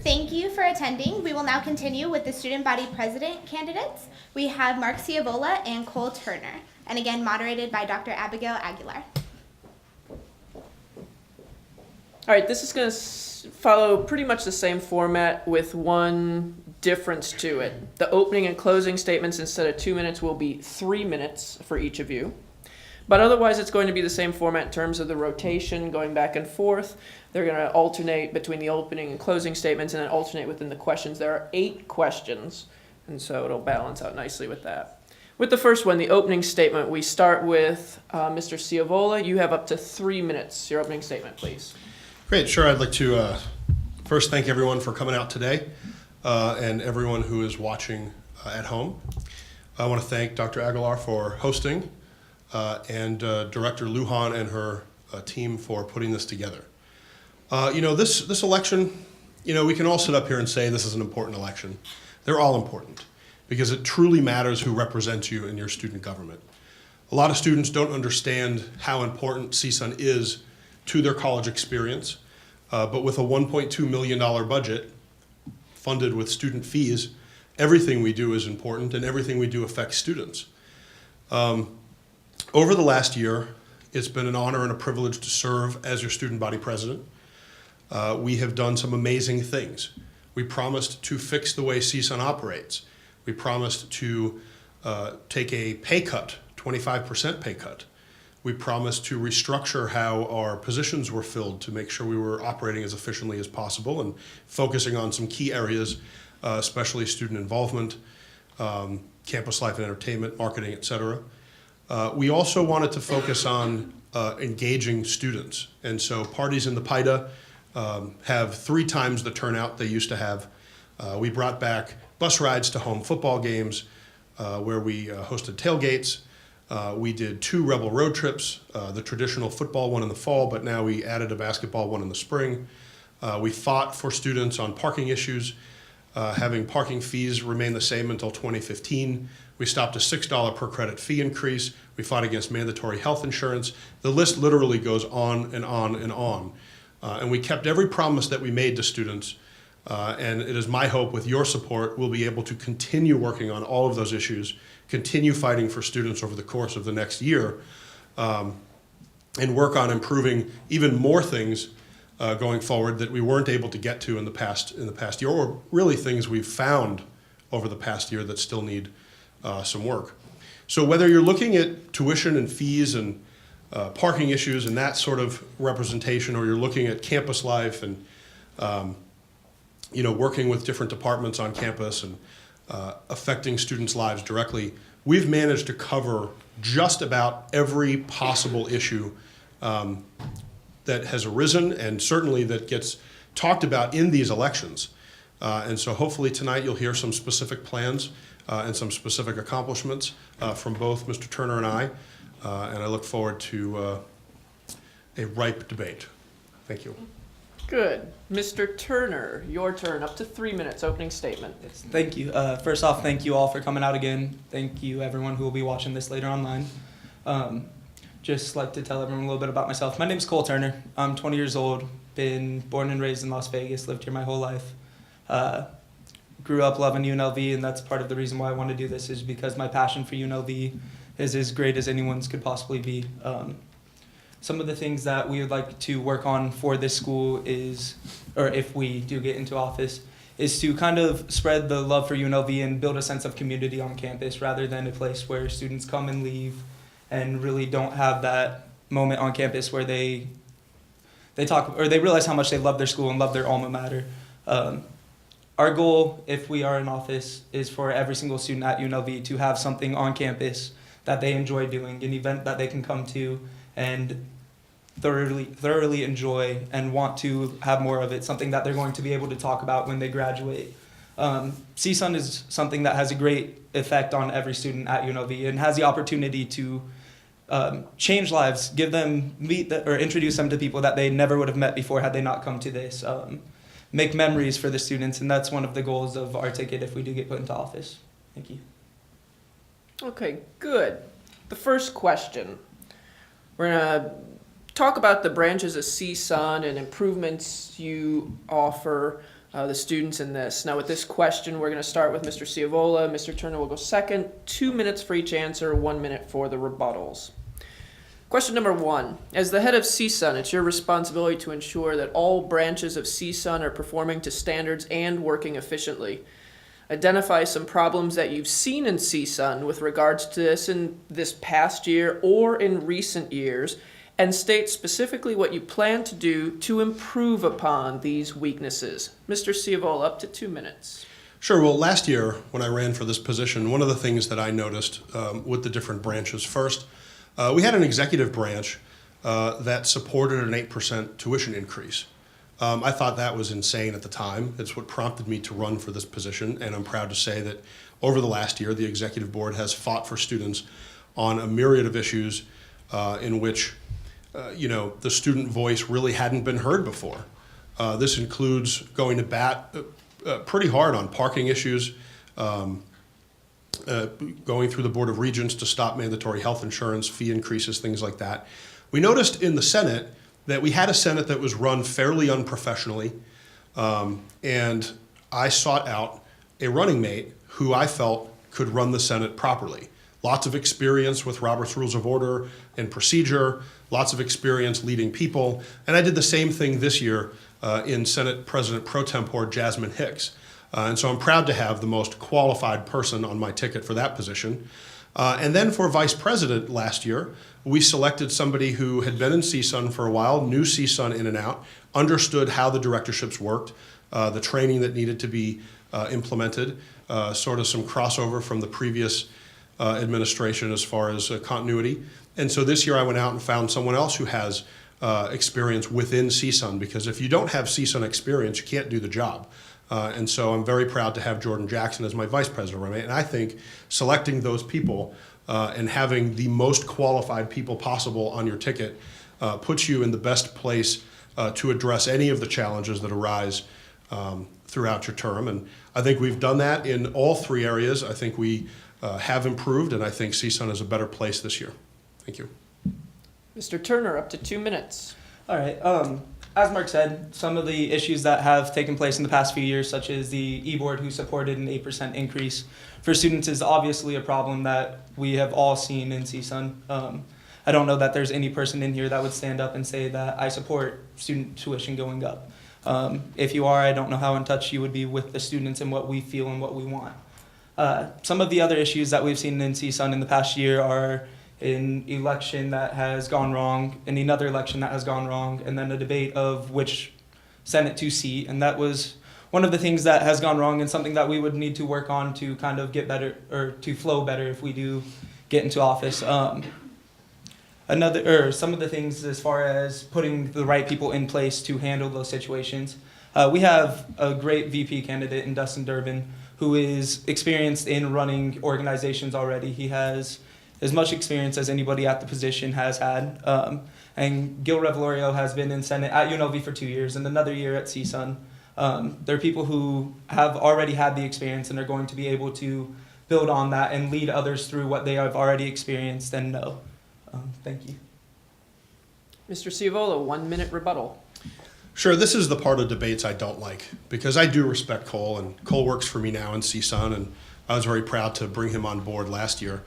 Thank you for attending. We will now continue with the student body president candidates. We have Mark Ciavola and ColeTurner, and again moderated by Dr. Abigail Aguilar. All right, this is going to follow pretty much the same format with one difference to it. The opening and closing statements, instead of 2 minutes, will be 3 minutes for each of you. But otherwise, it's going to be the same format in terms of the rotation, going back and forth. They're going to alternate between the opening and closing statements and then alternate within the questions. There are 8 questions, and so it'll balance out nicely with that. With the first one, the opening statement, we start with Mr. Ciavola. You have up to 3 minutes. Your opening statement, please. Great, sure. I'd like to first thank everyone for coming out today and everyone who is watching at home. I want to thank Dr. Aguilar for hosting and Director Lujan and her team for putting this together. This election, we can all sit up here and say this is an important election. They're all important because it truly matters who represents you in your student government. A lot of students don't understand how important CSUN is to their college experience, but with a $1.2 million budget funded with student fees, everything we do is important and everything we do affects students. Over the last year, it's been an honor and a privilege to serve as your student body president. We have done some amazing things. We promised to fix the way CSUN operates. We promised to take a pay cut, 25% pay cut. We promised to restructure how our positions were filled to make sure we were operating as efficiently as possible and focusing on some key areas, especially student involvement, campus life and entertainment, marketing, et cetera. We also wanted to focus on engaging students. And so parties in the PIDA have 3 times the turnout they used to have. We brought back bus rides to home football games where we hosted tailgates. We did 2 Rebel road trips, the traditional football one in the fall, but now we added a basketball one in the spring. We fought for students on parking issues, having parking fees remain the same until 2015. We stopped a $6 per credit fee increase. We fought against mandatory health insurance. The list literally goes on and on and on. And we kept every promise that we made to students. And it is my hope with your support, we'll be able to continue working on all of those issues, continue fighting for students over the course of the next year, and work on improving even more things going forward that we weren't able to get to in the past year, or really things we've found over the past year that still need some work. So whether you're looking at tuition and fees and parking issues and that sort of representation, or you're looking at campus life and working with different departments on campus and affecting students' lives directly, we've managed to cover just about every possible issue that has arisen and certainly that gets talked about in these elections. And so hopefully tonight you'll hear some specific plans and some specific accomplishments from both Mr. Turner and I look forward to a ripe debate. Thank you. Good. Mr. Turner, your turn. Up to 3 minutes. Opening statement. Yes, thank you. First off, thank you all for coming out again. Thank you, everyone who will be watching this later online. Just like to tell everyone a little bit about myself. My name is ColeTurner. I'm 20 years old. Been born and raised in Las Vegas. Lived here my whole life. Grew up loving UNLV, and that's part of the reason why I want to do this, is because my passion for UNLV is as great as anyone's could possibly be. Some of the things that we would like to work on for this school is, or if we do get into office, is to kind of spread the love for UNLV and build a sense of community on campus rather than a place where students come and leave and really don't have that moment on campus where they talk or they realize how much they love their school and love their alma mater. Our goal, if we are in office, is for every single student at UNLV to have something on campus that they enjoy doing, an event that they can come to and thoroughly enjoy and want to have more of it, something that they're going to be able to talk about when they graduate. CSUN is something that has a great effect on every student at UNLV and has the opportunity to change lives, introduce them to people that they never would have met before had they not come to this, make memories for the students, and that's one of the goals of our ticket if we do get put into office. Thank you. Okay, good. The first question. We're going to talk about the branches of CSUN and improvements you offer. the students in this. Now with this question, we're going to start with Mr. Ciavola. Mr. Turner will go second. 2 minutes for each answer, 1 minute for the rebuttals. Question number 1. As the head of CSUN, it's your responsibility to ensure that all branches of CSUN are performing to standards and working efficiently. Identify some problems that you've seen in CSUN with regards to this in this past year or in recent years, and state specifically what you plan to do to improve upon these weaknesses. Mr. Ciavola, up to 2 minutes. Sure. Well, last year when I ran for this position, one of the things that I noticed with the different branches, first, we had an executive branch that supported an 8% tuition increase. I thought that was insane at the time. It's what prompted me to run for this position, and I'm proud to say that over the last year, the executive board has fought for students on a myriad of issues in which the student voice really hadn't been heard before. This includes going to bat pretty hard on parking issues, going through the Board of Regents to stop mandatory health insurance, fee increases, things like that. We noticed in the Senate that we had a Senate that was run fairly unprofessionally, and I sought out a running mate who I felt could run the Senate properly. Lots of experience with Robert's Rules of Order and procedure, lots of experience leading people, and I did the same thing this year in Senate President Pro Tempore Jasmine Hicks. And so I'm proud to have the most qualified person on my ticket for that position. And then for vice president last year, we selected somebody who had been in CSUN for a while, knew CSUN in and out, understood how the directorships worked, the training that needed to be implemented, sort of some crossover from the previous administration as far as continuity. And so this year I went out and found someone else who has experience within CSUN, because if you don't have CSUN experience, you can't do the job. And so I'm very proud to have Jordan Jackson as my vice president. And I think selecting those people and having the most qualified people possible on your ticket puts you in the best place to address any of the challenges that arise throughout your term. And I think we've done that in all 3 areas. I think we have improved, and I think CSUN is a better place this year. Thank you. Mr. Turner, up to 2 minutes. All right. As Mark said, some of the issues that have taken place in the past few years, such as the e-board who supported an 8% increase for students, is obviously a problem that we have all seen in CSUN. I don't know that there's any person in here that would stand up and say that I support student tuition going up. If you are, I don't know how in touch you would be with the students and what we feel and what we want. Some of the other issues that we've seen in CSUN in the past year are an election that has gone wrong, and another election that has gone wrong, and then a debate of which Senate to seat. And that was one of the things that has gone wrong, and something that we would need to work on to kind of get better, or to flow better if we do get into office. Some of the things as far as putting the right people in place to handle those situations. We have a great VP candidate in Dustin Durbin who is experienced in running organizations already. He has as much experience as anybody at the position has had. And Gil Revelorio has been in Senate at UNLV for 2 years and another year at CSUN. There are people who have already had the experience and are going to be able to build on that and lead others through what they have already experienced and know. Thank you. Mr. Ciavola, 1 minute rebuttal. Sure, this is the part of debates I don't like, because I do respect Cole, and Cole works for me now in CSUN, and I was very proud to bring him on board last year.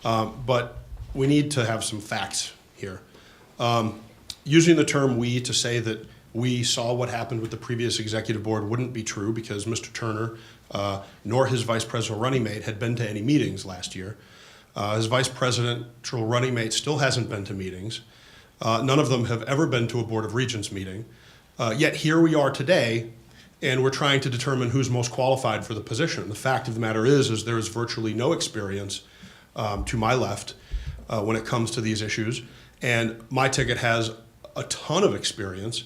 But we need to have some facts here. Using the term "we" to say that we saw what happened with the previous executive board wouldn't be true, because Mr. Turner nor his vice presidential running mate had been to any meetings last year. His vice presidential running mate still hasn't been to meetings. None of them have ever been to a Board of Regents meeting. Yet here we are today, and we're trying to determine who's most qualified for the position. The fact of the matter is there is virtually no experience to my left when it comes to these issues. And my ticket has a ton of experience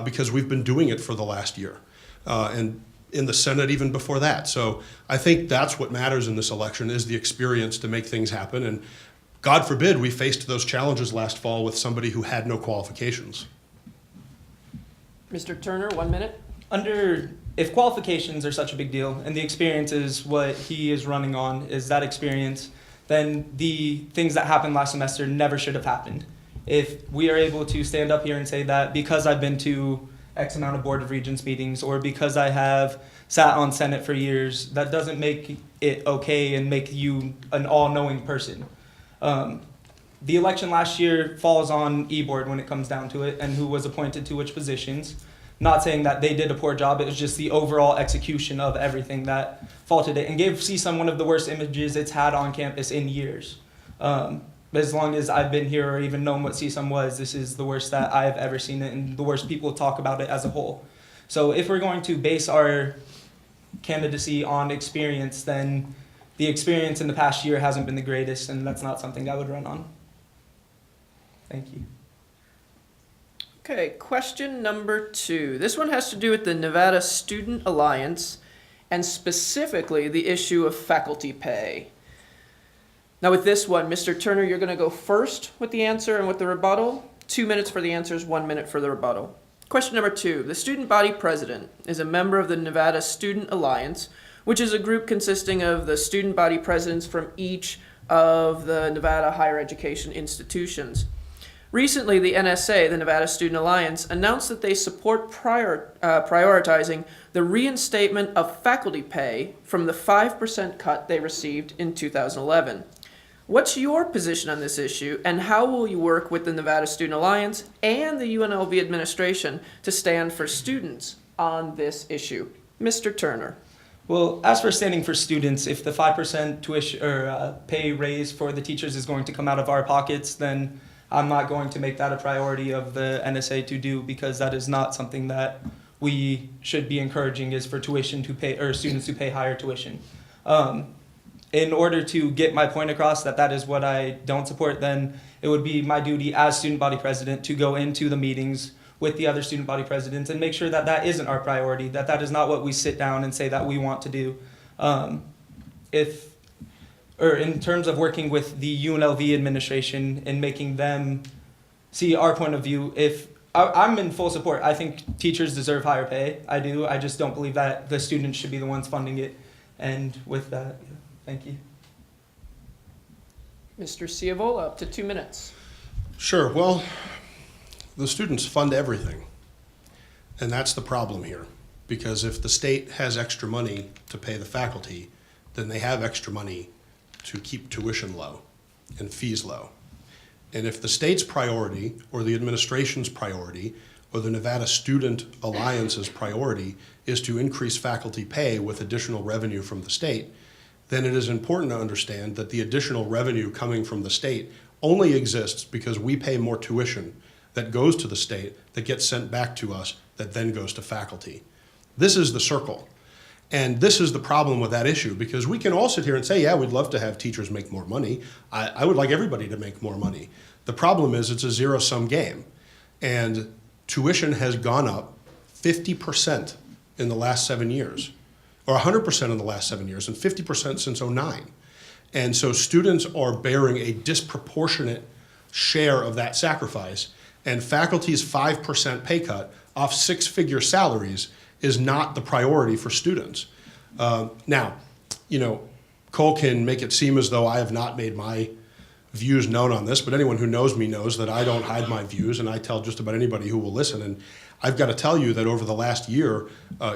because we've been doing it for the last year. And in the Senate even before that. So I think that's what matters in this election, is the experience to make things happen. And God forbid we faced those challenges last fall with somebody who had no qualifications. Mr. Turner, 1 minute. If qualifications are such a big deal and the experience is what he is running on, is that experience, then the things that happened last semester never should have happened. If we are able to stand up here and say that because I've been to X amount of Board of Regents meetings or because I have sat on Senate for years, that doesn't make it okay and make you an all-knowing person. The election last year falls on E-Board when it comes down to it and who was appointed to which positions. Not saying that they did a poor job, it was just the overall execution of everything that faulted it and gave CSUN one of the worst images it's had on campus in years. As long as I've been here or even known what CSUN was, this is the worst that I've ever seen it and the worst people talk about it as a whole. So if we're going to base our candidacy on experience, then the experience in the past year hasn't been the greatest, and that's not something I would run on. Thank you. Okay, question number 2. This one has to do with the Nevada Student Alliance and specifically the issue of faculty pay. Now with this one, Mr. Turner, you're going to go first with the answer and with the rebuttal. 2 minutes for the answers, 1 minute for the rebuttal. Question number 2. The student body president is a member of the Nevada Student Alliance, which is a group consisting of the student body presidents from each of the Nevada higher education institutions. Recently, the NSA, the Nevada Student Alliance, announced that they support prioritizing the reinstatement of faculty pay from the 5% cut they received in 2011. What's your position on this issue, and how will you work with the Nevada Student Alliance and the UNLV administration to stand for students on this issue? Mr. Turner. Well, as for standing for students, if the 5% tuition or pay raise for the teachers is going to come out of our pockets, then I'm not going to make that a priority of the NSA to do, because that is not something that we should be encouraging, is for tuition to pay, or students to pay higher tuition. In order to get my point across that that is what I don't support, then it would be my duty as student body president to go into the meetings with the other student body presidents and make sure that that isn't our priority, that that is not what we sit down and say that we want to do. In terms of working with the UNLV administration and making them see our point of view, I'm in full support. I think teachers deserve higher pay. I do. I just don't believe that the students should be the ones funding it. And with that, thank you. Mr. Ciavola, up to 2 minutes. Sure. Well, the students fund everything. And that's the problem here. Because if the state has extra money to pay the faculty, then they have extra money to keep tuition low and fees low. And if the state's priority, or the administration's priority, or the Nevada Student Alliance's priority is to increase faculty pay with additional revenue from the state, then it is important to understand that the additional revenue coming from the state only exists because we pay more tuition that goes to the state, that gets sent back to us, that then goes to faculty. This is the circle. And this is the problem with that issue, because we can all sit here and say, yeah, we'd love to have teachers make more money. I would like everybody to make more money. The problem is it's a zero-sum game. And tuition has gone up 50% in the last 7 years, or 100% in the last 7 years, and 50% since '09. And so students are bearing a disproportionate share of that sacrifice, and faculty's 5% pay cut off six-figure salaries is not the priority for students. Now, Cole can make it seem as though I have not made my views known on this, but anyone who knows me knows that I don't hide my views, and I tell just about anybody who will listen. And I've got to tell you that over the last year,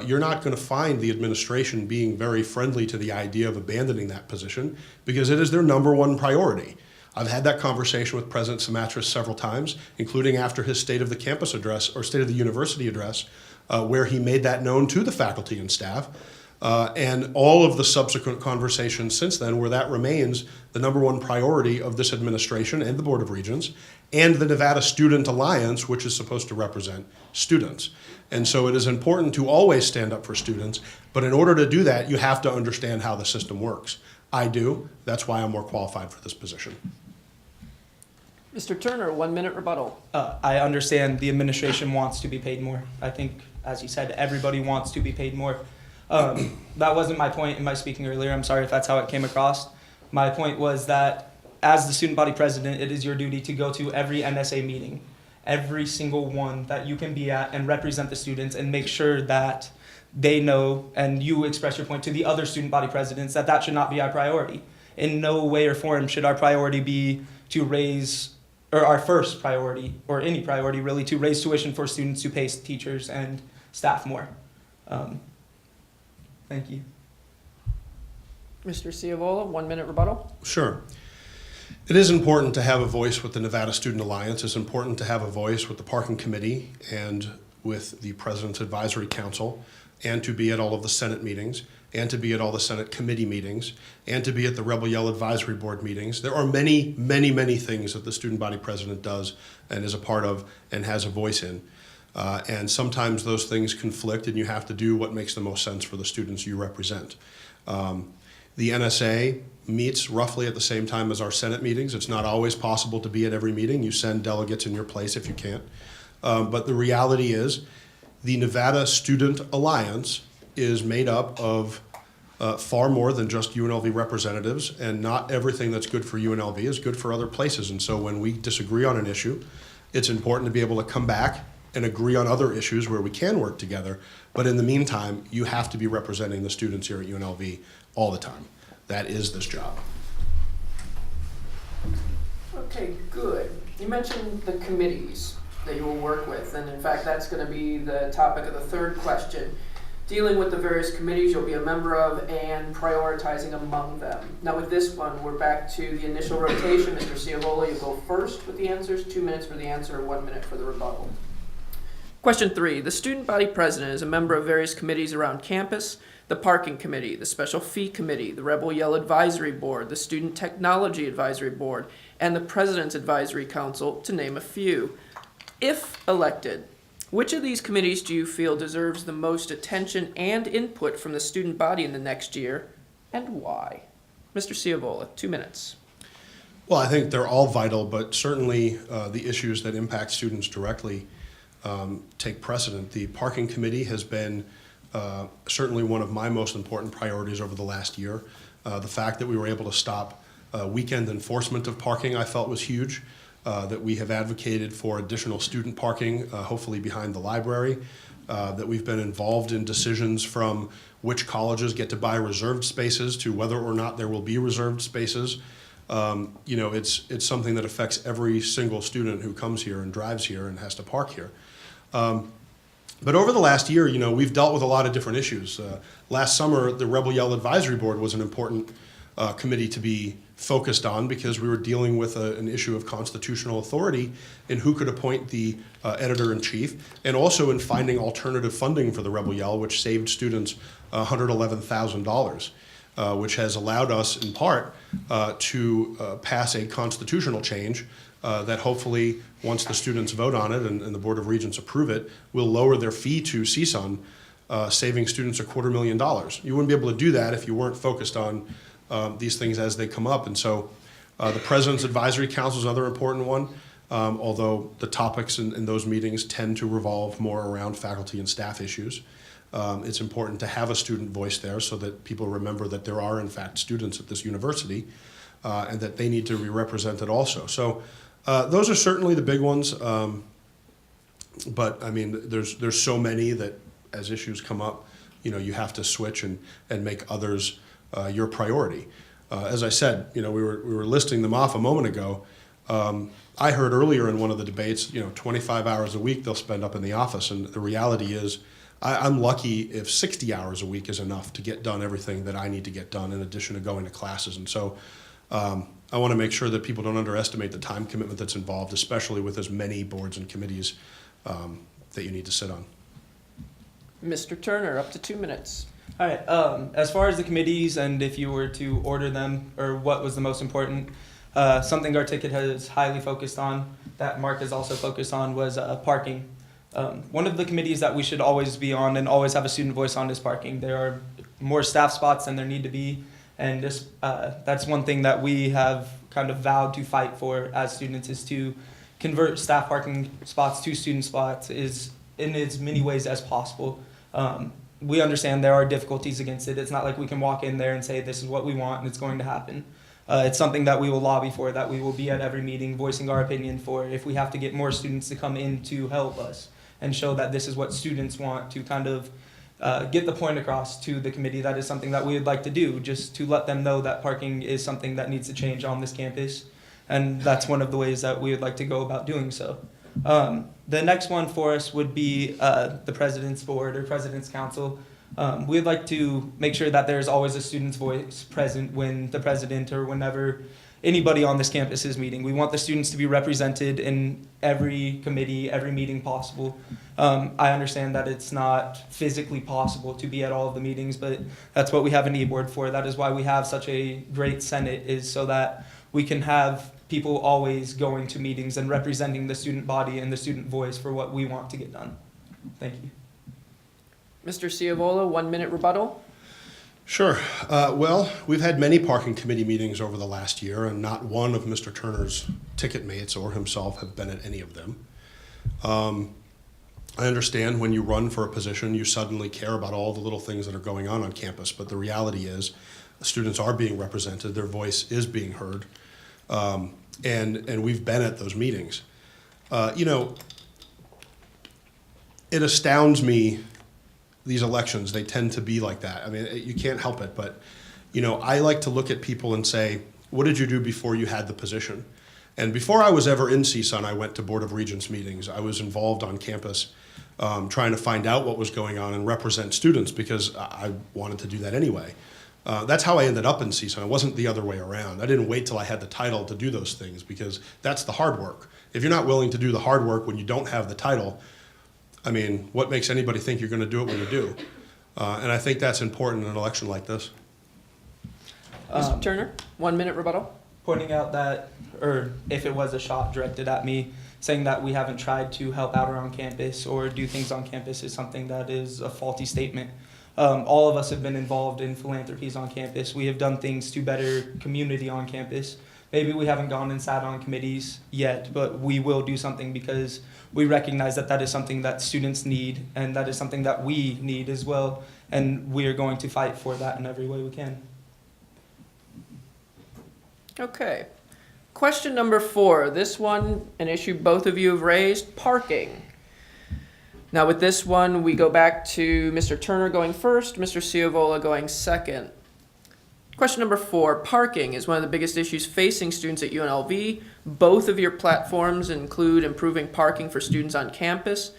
you're not going to find the administration being very friendly to the idea of abandoning that position, because it is their #1 priority. I've had that conversation with President Sumatras several times, including after his State of the Campus address, or State of the University address, where he made that known to the faculty and staff, and all of the subsequent conversations since then, where that remains the #1 priority of this administration and the Board of Regents and the Nevada Student Alliance, which is supposed to represent students. And so it is important to always stand up for students, but in order to do that, you have to understand how the system works. I do. That's why I'm more qualified for this position. Mr. Turner, 1 minute rebuttal. I understand the administration wants to be paid more. I think, as you said, everybody wants to be paid more. That wasn't my point in my speaking earlier. I'm sorry if that's how it came across. My point was that as the student body president, it is your duty to go to every NSA meeting, every single one that you can be at, and represent the students and make sure that they know, and you express your point to the other student body presidents, that that should not be our priority. In no way or form should our priority be to raise or our first priority, or any priority really, to raise tuition for students who pay teachers and staff more. Thank you. Mr. Ciavola, 1 minute rebuttal. Sure. It is important to have a voice with the Nevada Student Alliance. It's important to have a voice with the Parking Committee and with the President's Advisory Council, and to be at all of the Senate meetings, and to be at all the Senate committee meetings, and to be at the Rebel Yell Advisory Board meetings. There are many, many, many things that the student body president does and is a part of and has a voice in. And sometimes those things conflict, and you have to do what makes the most sense for the students you represent. The NSA meets roughly at the same time as our Senate meetings. It's not always possible to be at every meeting. You send delegates in your place if you can't. But the reality is the Nevada Student Alliance is made up of far more than just UNLV representatives, and not everything that's good for UNLV is good for other places. And so when we disagree on an issue, it's important to be able to come back and agree on other issues where we can work together. But in the meantime, you have to be representing the students here at UNLV all the time. That is this job. Okay, good. You mentioned the committees that you will work with, and in fact, that's going to be the topic of the third question. Dealing with the various committees you'll be a member of and prioritizing among them. Now with this one, we're back to the initial rotation. Mr. Ciavola, you go first with the answers, 2 minutes for the answer, 1 minute for the rebuttal. Question 3. The student body president is a member of various committees around campus: the Parking Committee, the Special Fee Committee, the Rebel Yell Advisory Board, the Student Technology Advisory Board, and the President's Advisory Council, to name a few. If elected, which of these committees do you feel deserves the most attention and input from the student body in the next year, and why? Mr. Ciavola, 2 minutes. Well, I think they're all vital, but certainly the issues that impact students directly take precedent. The Parking Committee has been certainly one of my most important priorities over the last year. The fact that we were able to stop weekend enforcement of parking, I felt, was huge. That we have advocated for additional student parking, hopefully behind the library, that we've been involved in decisions from which colleges get to buy reserved spaces to whether or not there will be reserved spaces. You know, it's something that affects every single student who comes here and drives here and has to park here. But over the last year, you know, we've dealt with a lot of different issues. Last summer, the Rebel Yell Advisory Board was an important committee to be focused on, because we were dealing with an issue of constitutional authority in who could appoint the editor-in-chief, and also in finding alternative funding for the Rebel Yell, which saved students $111,000, which has allowed us, in part, to pass a constitutional change that hopefully, once the students vote on it and the Board of Regents approve it, will lower their fee to CSUN, saving students $250,000. You wouldn't be able to do that if you weren't focused on these things as they come up. And so the President's Advisory Council is another important one, although the topics in those meetings tend to revolve more around faculty and staff issues. It's important to have a student voice there so that people remember that there are, in fact, students at this university and that they need to be represented also. So those are certainly the big ones. But I mean, there's so many that as issues come up, you know, you have to switch and make others your priority. As I said, you know, we were listing them off a moment ago. I heard earlier in one of the debates, you know, 25 hours a week they'll spend up in the office, and the reality is I'm lucky if 60 hours a week is enough to get done everything that I need to get done in addition to going to classes. And so I want to make sure that people don't underestimate the time commitment that's involved, especially with as many boards and committees that you need to sit on. Mr. Turner, up to 2 minutes. All right. As far as the committees, and if you were to order them, or what was the most important, something our ticket has highly focused on, that Mark has also focused on, was parking. One of the committees that we should always be on and always have a student voice on is parking. There are more staff spots than there need to be, and that's one thing that we have kind of vowed to fight for as students, is to convert staff parking spots to student spots is in as many ways as possible. We understand there are difficulties against it. It's not like we can walk in there and say this is what we want and it's going to happen. It's something that we will lobby for, that we will be at every meeting voicing our opinion for, if we have to get more students to come in to help us and show that this is what students want, to kind of get the point across to the committee. That is something that we would like to do, just to let them know that parking is something that needs to change on this campus. And that's one of the ways that we would like to go about doing so. The next one for us would be the President's Board or President's Council. We'd like to make sure that there's always a student's voice present when the president or whenever anybody on this campus is meeting. We want the students to be represented in every committee, every meeting possible. I understand that it's not physically possible to be at all of the meetings, but that's what we have an e-board for. That is why we have such a great Senate, is so that we can have people always going to meetings and representing the student body and the student voice for what we want to get done. Thank you. Mr. Ciavola, 1 minute rebuttal. Sure. Well, we've had many parking committee meetings over the last year, and not one of Mr. Turner's ticket mates or himself have been at any of them. I understand when you run for a position, you suddenly care about all the little things that are going on campus, but the reality is students are being represented, their voice is being heard, and we've been at those meetings. You know, it astounds me. These elections, they tend to be like that. I mean, you can't help it, but, you know, I like to look at people and say, what did you do before you had the position? And before I was ever in CSUN, I went to Board of Regents meetings. I was involved on campus trying to find out what was going on and represent students because I wanted to do that anyway. That's how I ended up in CSUN. It wasn't the other way around. I didn't wait till I had the title to do those things because that's the hard work. If you're not willing to do the hard work when you don't have the title, I mean, what makes anybody think you're going to do it when you do? And I think that's important in an election like this. Mr. Turner, 1 minute rebuttal. Pointing out that, or if it was a shot directed at me, saying that we haven't tried to help out around campus or do things on campus is something that is a faulty statement. All of us have been involved in philanthropies on campus. We have done things to better community on campus. Maybe we haven't gone and sat on committees yet, but we will do something because we recognize that that is something that students need and that is something that we need as well. And we are going to fight for that in every way we can. Okay. Question number 4. This one, an issue both of you have raised, parking. Now with this one, we go back to Mr. Turner going first, Mr. Ciavola going second. Question number 4, parking is one of the biggest issues facing students at UNLV. Both of your platforms include improving parking for students on campus.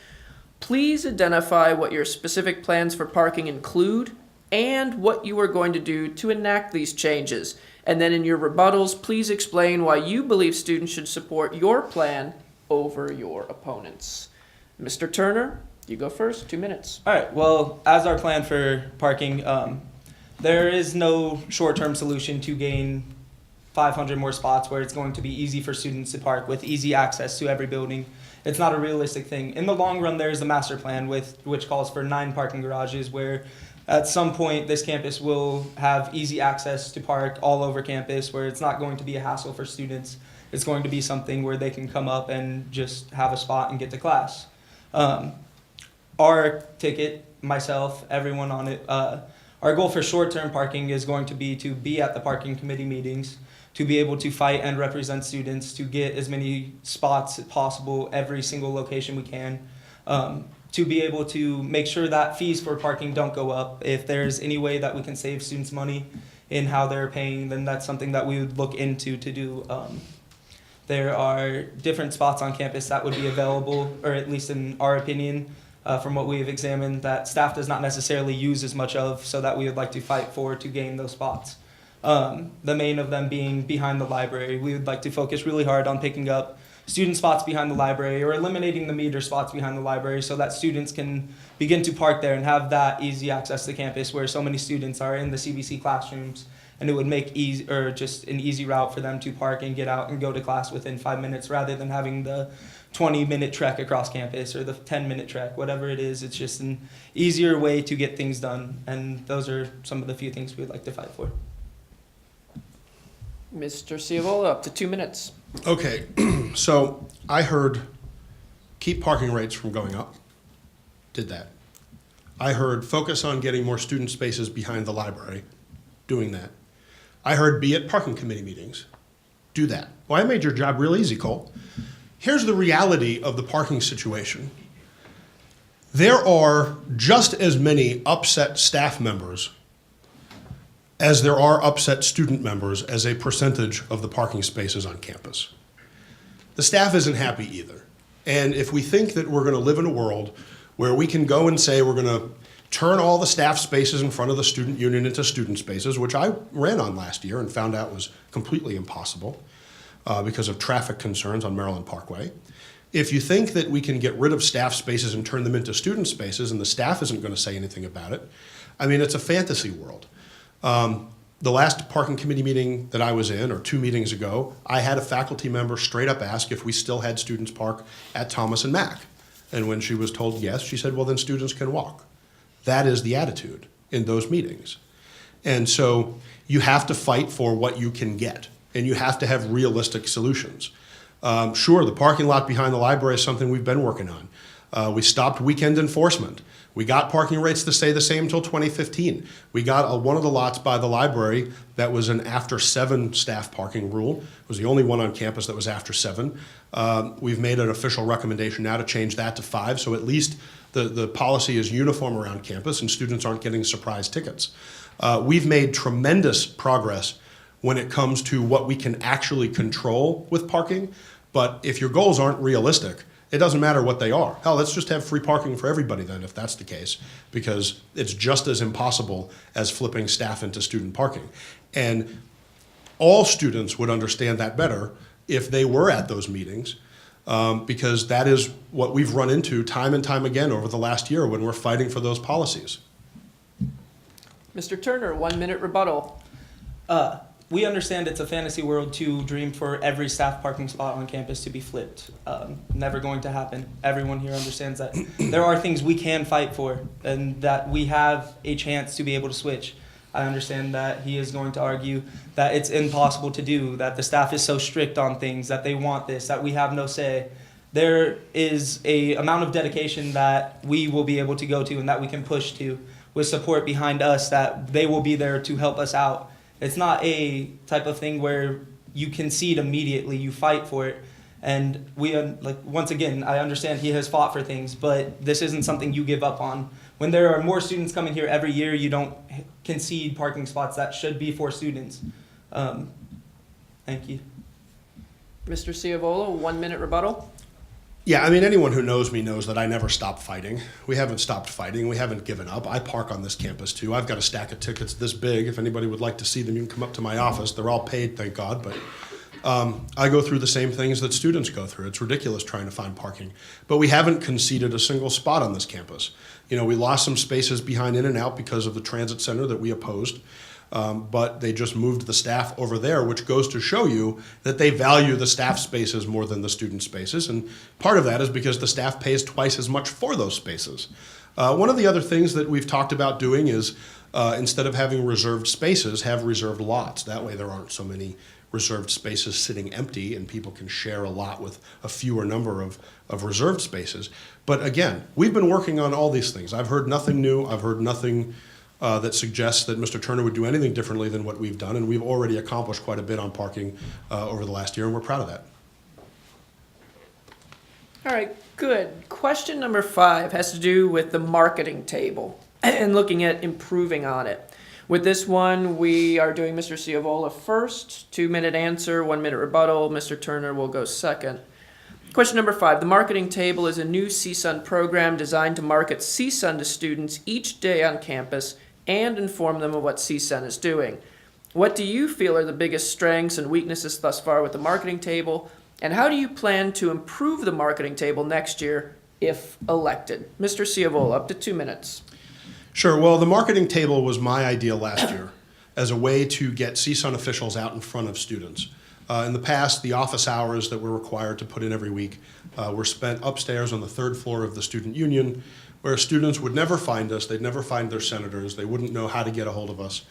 Please identify what your specific plans for parking include and what you are going to do to enact these changes. And then in your rebuttals, please explain why you believe students should support your plan over your opponents. Mr. Turner, you go first, 2 minutes. All right, well, as our plan for parking, there is no short-term solution to gain 500 more spots where it's going to be easy for students to park with easy access to every building. It's not a realistic thing. In the long run, there's a master plan which calls for 9 parking garages where at some point this campus will have easy access to park all over campus where it's not going to be a hassle for students. It's going to be something where they can come up and just have a spot and get to class. Our ticket, myself, everyone on it, our goal for short-term parking is going to be at the parking committee meetings, to be able to fight and represent students, to get as many spots as possible, every single location we can, to be able to make sure that fees for parking don't go up. If there's any way that we can save students money in how they're paying, then that's something that we would look into to do. There are different spots on campus that would be available, or at least in our opinion, from what we have examined, that staff does not necessarily use as much of, so that we would like to fight for to gain those spots. The main of them being behind the library. We would like to focus really hard on picking up student spots behind the library or eliminating the meter spots behind the library so that students can begin to park there and have that easy access to campus where so many students are in the CBC classrooms, and it would make just an easy route for them to park and get out and go to class within 5 minutes rather than having the 20-minute trek across campus or the 10-minute trek, whatever it is. It's just an easier way to get things done, and those are some of the few things we'd like to fight for. Mr. Ciavola, up to 2 minutes. Okay, so I heard keep parking rates from going up. Did that. I heard focus on getting more student spaces behind the library. Doing that. I heard be at parking committee meetings. Do that. Well, I made your job real easy, Cole. Here's the reality of the parking situation. There are just as many upset staff members as there are upset student members as a percentage of the parking spaces on campus. The staff isn't happy either. And if we think that we're going to live in a world where we can go and say we're going to turn all the staff spaces in front of the student union into student spaces, which I ran on last year and found out was completely impossible because of traffic concerns on Maryland Parkway. If you think that we can get rid of staff spaces and turn them into student spaces and the staff isn't going to say anything about it, I mean, it's a fantasy world. The last parking committee meeting that I was in, or 2 meetings ago, I had a faculty member straight up ask if we still had students park at Thomas and Mack. And when she was told yes, she said, well, then students can walk. That is the attitude in those meetings. And so you have to fight for what you can get, and you have to have realistic solutions. Sure, the parking lot behind the library is something we've been working on. We stopped weekend enforcement. We got parking rates to stay the same until 2015. We got one of the lots by the library that was an after 7 staff parking rule. It was the only one on campus that was after 7. We've made an official recommendation now to change that to 5, so at least the policy is uniform around campus and students aren't getting surprise tickets. We've made tremendous progress when it comes to what we can actually control with parking, but if your goals aren't realistic, it doesn't matter what they are. Hell, let's just have free parking for everybody then, if that's the case, because it's just as impossible as flipping staff into student parking. And all students would understand that better if they were at those meetings, because that is what we've run into time and time again over the last year when we're fighting for those policies. Mr. Turner, 1 minute rebuttal. We understand it's a fantasy world to dream for every staff parking spot on campus to be flipped. Never going to happen. Everyone here understands that. There are things we can fight for and that we have a chance to be able to switch. I understand that he is going to argue that it's impossible to do, that the staff is so strict on things, that they want this, that we have no say. There is a amount of dedication that we will be able to go to and that we can push to with support behind us, that they will be there to help us out. It's not a type of thing where you concede immediately, you fight for it. And once again, I understand he has fought for things, but this isn't something you give up on. When there are more students coming here every year, you don't concede parking spots that should be for students. Thank you. Mr. Ciavola, 1 minute rebuttal. Yeah, I mean, anyone who knows me knows that I never stop fighting. We haven't stopped fighting. We haven't given up. I park on this campus, too. I've got a stack of tickets this big. If anybody would like to see them, you can come up to my office. They're all paid, thank God. But I go through the same things that students go through. It's ridiculous trying to find parking. But we haven't conceded a single spot on this campus. You know, we lost some spaces behind In-N-Out because of the transit center that we opposed. But they just moved the staff over there, which goes to show you that they value the staff spaces more than the student spaces. And part of that is because the staff pays twice as much for those spaces. One of the other things that we've talked about doing is instead of having reserved spaces, have reserved lots. That way there aren't so many reserved spaces sitting empty and people can share a lot with a fewer number of reserved spaces. But again, we've been working on all these things. I've heard nothing new. I've heard nothing that suggests that Mr. Turner would do anything differently than what we've done, and we've already accomplished quite a bit on parking over the last year, and we're proud of that. All right, good. Question number 5 has to do with the marketing table and looking at improving on it. With this one, we are doing Mr. Ciavola first, 2 minute answer, 1 minute rebuttal. Mr. Turner will go second. Question number 5. The marketing table is a new CSUN program designed to market CSUN to students each day on campus and inform them of what CSUN is doing. What do you feel are the biggest strengths and weaknesses thus far with the marketing table, and how do you plan to improve the marketing table next year if elected? Mr. Ciavola, up to 2 minutes. Sure. Well, the marketing table was my idea last year as a way to get CSUN officials out in front of students. In the past, the office hours that we're required to put in every week were spent upstairs on the 3rd floor of the student union, where students would never find us. They'd never find their senators. They wouldn't know how to get a hold of us.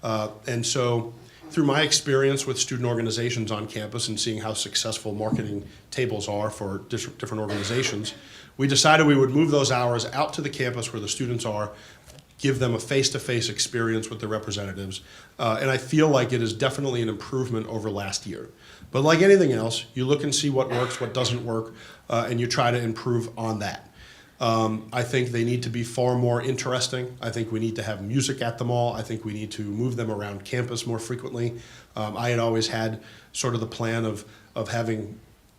And so through my experience with student organizations on campus and seeing how successful marketing tables are for different organizations, we decided we would move those hours out to the campus where the students are, give them a face-to-face experience with their representatives. And I feel like it is definitely an improvement over last year. But like anything else, you look and see what works, what doesn't work, and you try to improve on that. I think they need to be far more interesting. I think we need to have music at the mall. I think we need to move them around campus more frequently. I had always had sort of the plan of having,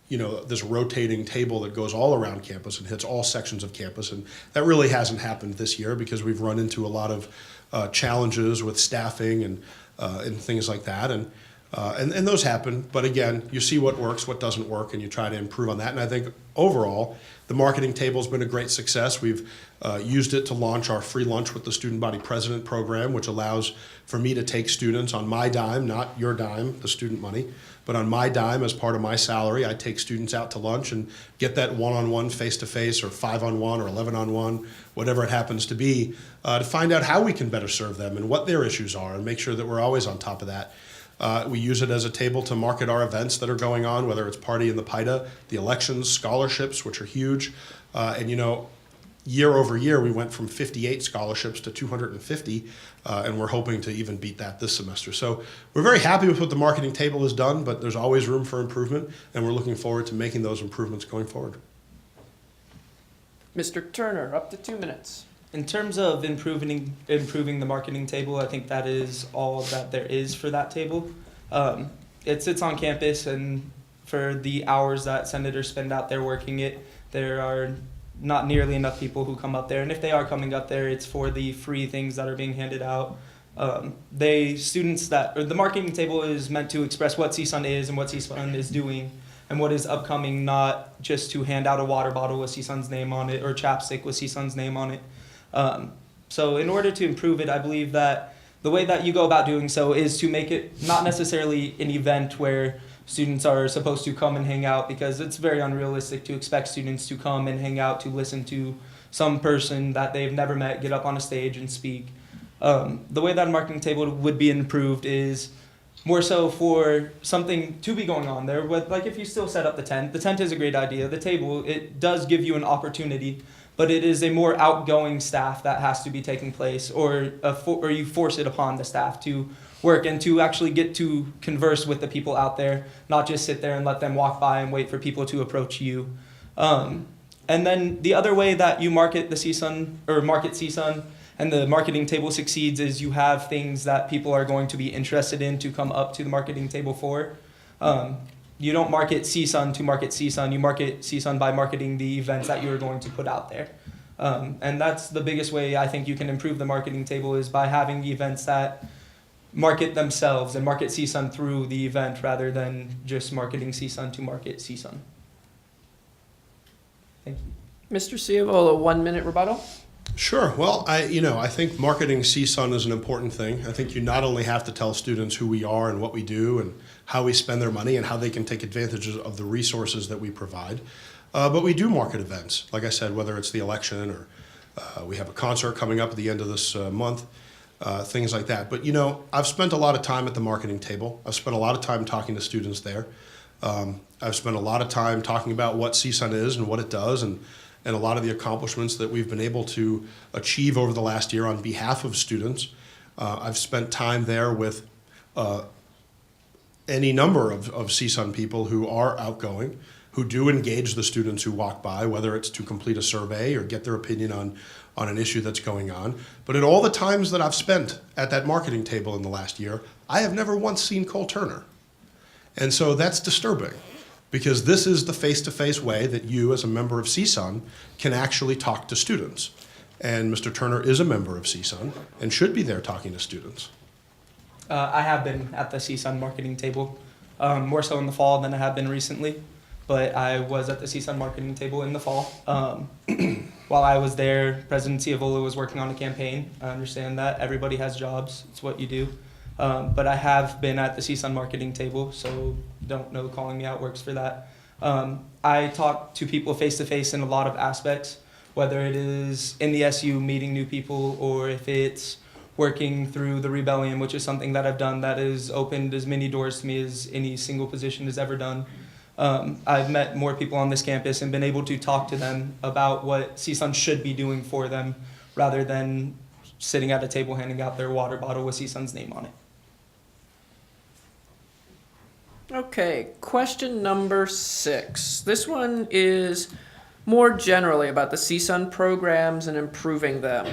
this rotating table that goes all around campus and hits all sections of campus, and that really hasn't happened this year because we've run into a lot of challenges with staffing and things like that, and those happen. But again, you see what works, what doesn't work, and you try to improve on that. And I think overall, the marketing table has been a great success. We've used it to launch our free lunch with the student body president program, which allows for me to take students on my dime, not your dime, the student money, but on my dime as part of my salary. I take students out to lunch and get that one-on-one, face-to-face, or 5-on-1 or 11-on-1, whatever it happens to be, to find out how we can better serve them and what their issues are and make sure that we're always on top of that. We use it as a table to market our events that are going on, whether it's Party in the PIDA, the elections, scholarships, which are huge. And year over year, we went from 58 scholarships to 250, and we're hoping to even beat that this semester. So we're very happy with what the marketing table has done, but there's always room for improvement, and we're looking forward to making those improvements going forward. Mr. Turner, up to 2 minutes. In terms of improving the marketing table, I think that is all that there is for that table. It sits on campus, and for the hours that senators spend out there working it, there are not nearly enough people who come up there. And if they are coming up there, it's for the free things that are being handed out. The marketing table is meant to express what CSUN is and what CSUN is doing and what is upcoming, not just to hand out a water bottle with CSUN's name on it or chapstick with CSUN's name on it. So in order to improve it, I believe that the way that you go about doing so is to make it not necessarily an event where students are supposed to come and hang out, because it's very unrealistic to expect students to come and hang out to listen to some person that they've never met get up on a stage and speak. The way that a marketing table would be improved is more so for something to be going on there. Like if you still set up the tent is a great idea. The table, it does give you an opportunity, but it is a more outgoing staff that has to be taking place, or you force it upon the staff to work and to actually get to converse with the people out there, not just sit there and let them walk by and wait for people to approach you. And then the other way that you market the CSUN, or market CSUN, and the marketing table succeeds is you have things that people are going to be interested in to come up to the marketing table for. You don't market CSUN to market CSUN. You market CSUN by marketing the events that you're going to put out there. And that's the biggest way I think you can improve the marketing table, is by having events that market themselves and market CSUN through the event rather than just marketing CSUN to market CSUN. Thank you. Mr. Ciavola, 1 minute rebuttal. Sure. Well, I think marketing CSUN is an important thing. I think you not only have to tell students who we are and what we do and how we spend their money and how they can take advantage of the resources that we provide, but we do market events. Like I said, whether it's the election or we have a concert coming up at the end of this month, things like that. But, I've spent a lot of time at the marketing table. I've spent a lot of time talking to students there. I've spent a lot of time talking about what CSUN is and what it does, and a lot of the accomplishments that we've been able to achieve over the last year on behalf of students. I've spent time there with any number of CSUN people who are outgoing, who do engage the students who walk by, whether it's to complete a survey or get their opinion on an issue that's going on. But at all the times that I've spent at that marketing table in the last year, I have never once seen ColeTurner. And so that's disturbing, because this is the face-to-face way that you, as a member of CSUN, can actually talk to students. And Mr. Turner is a member of CSUN and should be there talking to students. I have been at the CSUN marketing table, more so in the fall than I have been recently, but I was at the CSUN marketing table in the fall. While I was there, President Ciavola was working on a campaign. I understand that. Everybody has jobs. It's what you do. But I have been at the CSUN marketing table, so don't know calling me out works for that. I talk to people face-to-face in a lot of aspects, whether it is in the SU meeting new people, or if it's working through the rebellion, which is something that I've done that has opened as many doors to me as any single position has ever done. I've met more people on this campus and been able to talk to them about what CSUN should be doing for them, rather than sitting at a table handing out their water bottle with CSUN's name on it. Okay, question number 6. This one is more generally about the CSUN programs and improving them.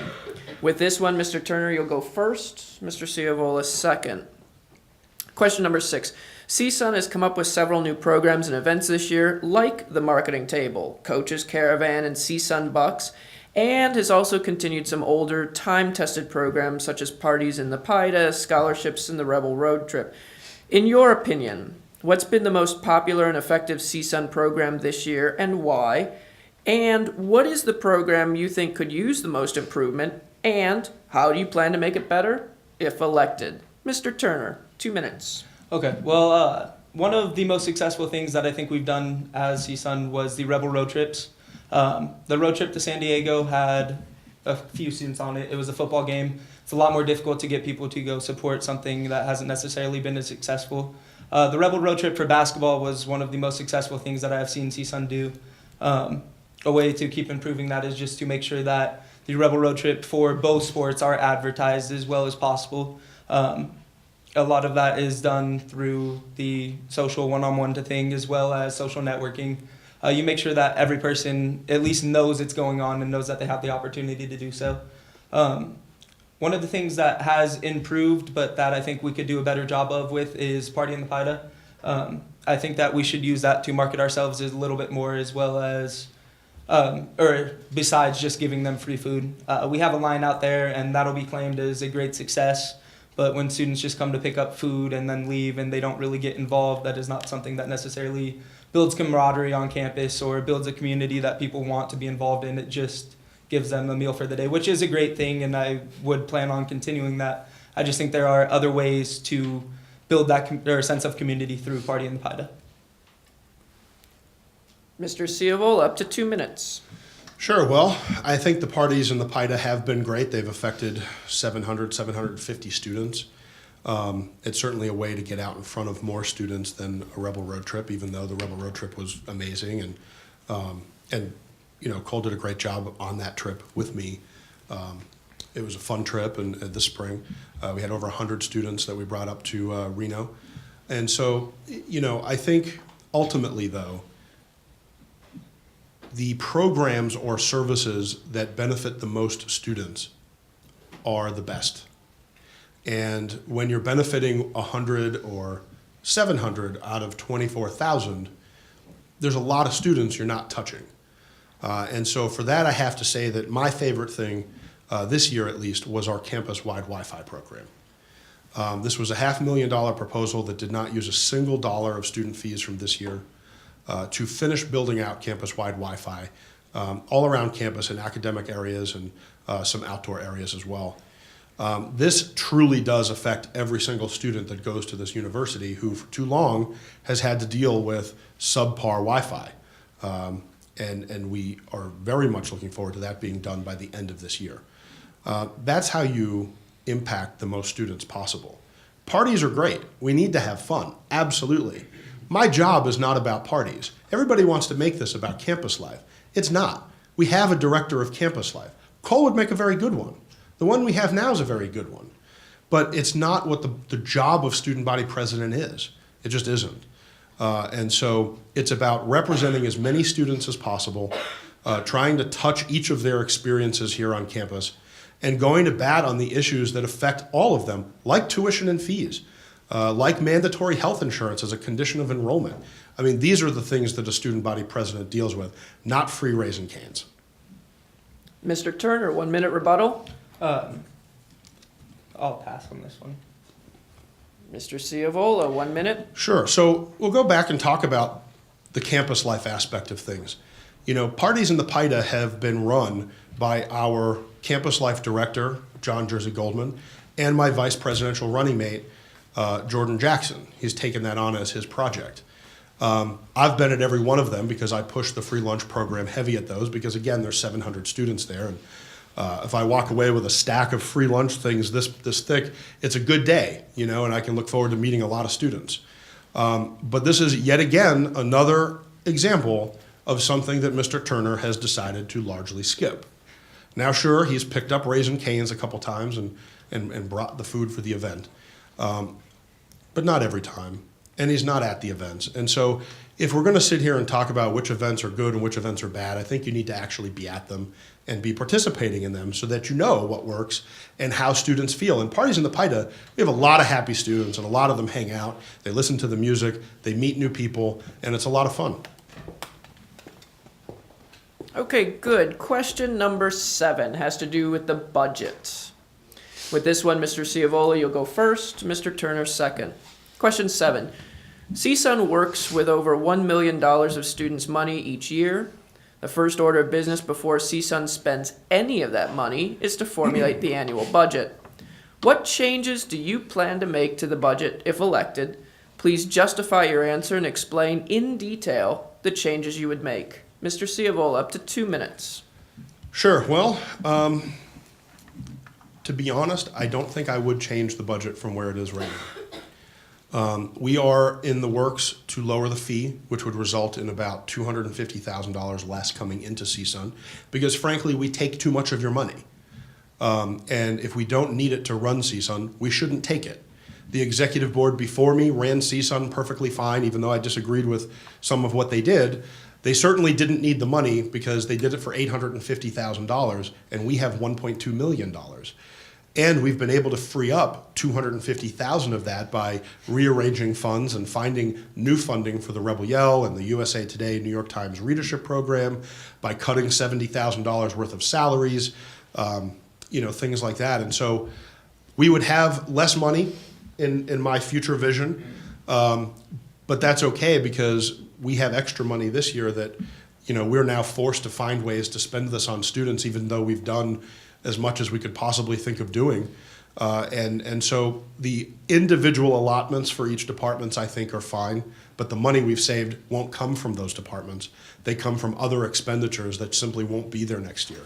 With this one, Mr. Turner, you'll go first. Mr. Ciavola, second. Question number 6. CSUN has come up with several new programs and events this year, like the Marketing Table, Coaches Caravan, and CSUN Bucks, and has also continued some older, time-tested programs such as Parties in the PIDA, Scholarships, and the Rebel Road Trip. In your opinion, what's been the most popular and effective CSUN program this year, and why? And what is the program you think could use the most improvement, and how do you plan to make it better if elected? Mr. Turner, 2 minutes. Okay, well, one of the most successful things that I think we've done as CSUN was the Rebel Road Trips. The road trip to San Diego had a few students on it. It was a football game. It's a lot more difficult to get people to go support something that hasn't necessarily been as successful. The Rebel Road Trip for basketball was one of the most successful things that I have seen CSUN do. A way to keep improving that is just to make sure that the Rebel Road Trip for both sports are advertised as well as possible. A lot of that is done through the social one-on-one thing as well as social networking. You make sure that every person at least knows it's going on and knows that they have the opportunity to do so. One of the things that has improved but that I think we could do a better job of with is Party in the PIDA. I think that we should use that to market ourselves a little bit more as well as, or besides just giving them free food. We have a line out there and that'll be claimed as a great success. But when students just come to pick up food and then leave and they don't really get involved, that is not something that necessarily builds camaraderie on campus or builds a community that people want to be involved in. It just gives them a meal for the day, which is a great thing, and I would plan on continuing that. I just think there are other ways to build that sense of community through Party in the PIDA. Mr. Ciavola, up to 2 minutes. Sure. Well, I think the parties in the PIDA have been great. They've affected 750 students. It's certainly a way to get out in front of more students than a Rebel Road Trip, even though the Rebel Road Trip was amazing. And you know, Cole did a great job on that trip with me. It was a fun trip, and this spring we had over 100 students that we brought up to Reno. And so, you know, I think ultimately, though, the programs or services that benefit the most students are the best. And when you're benefiting 100 or 700 out of 24,000, there's a lot of students you're not touching. And so for that, I have to say that my favorite thing this year at least was our campus-wide Wi-Fi program. This was a $500,000 proposal that did not use a single dollar of student fees from this year to finish building out campus-wide Wi-Fi all around campus in academic areas and some outdoor areas as well. This truly does affect every single student that goes to this university who for too long has had to deal with subpar Wi-Fi. And we are very much looking forward to that being done by the end of this year. That's how you impact the most students possible. Parties are great. We need to have fun, absolutely. My job is not about parties. Everybody wants to make this about campus life. It's not. We have a director of campus life. Cole would make a very good one. The one we have now is a very good one. But it's not what the job of student body president is. It just isn't. And so it's about representing as many students as possible, trying to touch each of their experiences here on campus, and going to bat on the issues that affect all of them, like tuition and fees, like mandatory health insurance as a condition of enrollment. I mean, these are the things that a student body president deals with, not free Raisin Canes. Mr. Turner, 1 minute rebuttal. I'll pass on this one. Mr. Ciavola, 1 minute. Sure. So we'll go back and talk about the campus life aspect of things. You know, parties in the PIDA have been run by our campus life director, John Jersey Goldman, and my vice presidential running mate, Jordan Jackson. He's taken that on as his project. I've been at every one of them because I push the free lunch program heavy at those because, again, there's 700 students there. And if I walk away with a stack of free lunch things this thick, it's a good day, you know, and I can look forward to meeting a lot of students. But this is yet again another example of something that Mr. Turner has decided to largely skip. Now, sure, he's picked up Raisin Canes a couple times and brought the food for the event, but not every time. and he's not at the events. And so if we're going to sit here and talk about which events are good and which events are bad, I think you need to actually be at them and be participating in them so that you know what works and how students feel. And Parties in the PITA, we have a lot of happy students, and a lot of them hang out. They listen to the music, they meet new people, and it's a lot of fun. Okay, good. Question number 7 has to do with the budget. With this one, Mr. Ciavola, you'll go first, Mr. Turner second. Question 7. CSUN works with over $1 million of students' money each year. The first order of business before CSUN spends any of that money is to formulate the annual budget. What changes do you plan to make to the budget if elected? Please justify your answer and explain in detail the changes you would make. Mr. Ciavola, up to 2 minutes. Sure. Well, to be honest, I don't think I would change the budget from where it is right now. We are in the works to lower the fee, which would result in about $250,000 less coming into CSUN, because frankly, we take too much of your money. And if we don't need it to run CSUN, we shouldn't take it. The executive board before me ran CSUN perfectly fine, even though I disagreed with some of what they did. They certainly didn't need the money because they did it for $850,000, and we have $1.2 million. And we've been able to free up $250,000 of that by rearranging funds and finding new funding for the Rebel Yell and the USA Today New York Times readership program, by cutting $70,000 worth of salaries, things like that. And so we would have less money in my future vision, but that's okay because we have extra money this year that, we're now forced to find ways to spend this on students, even though we've done as much as we could possibly think of doing. And so the individual allotments for each departments, I think, are fine, but the money we've saved won't come from those departments. They come from other expenditures that simply won't be there next year.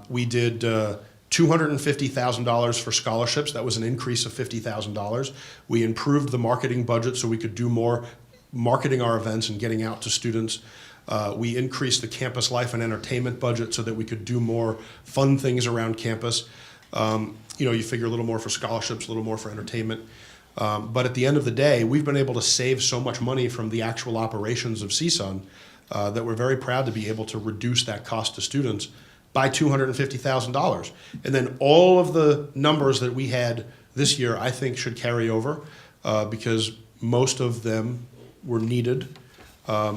We did $250,000 for scholarships. That was an increase of $50,000. We improved the marketing budget so we could do more marketing our events and getting out to students. We increased the campus life and entertainment budget so that we could do more fun things around campus. You figure a little more for scholarships, a little more for entertainment. But at the end of the day, we've been able to save so much money from the actual operations of CSUN that we're very proud to be able to reduce that cost to students by $250,000. And then all of the numbers that we had this year, I think, should carry over because most of them were needed.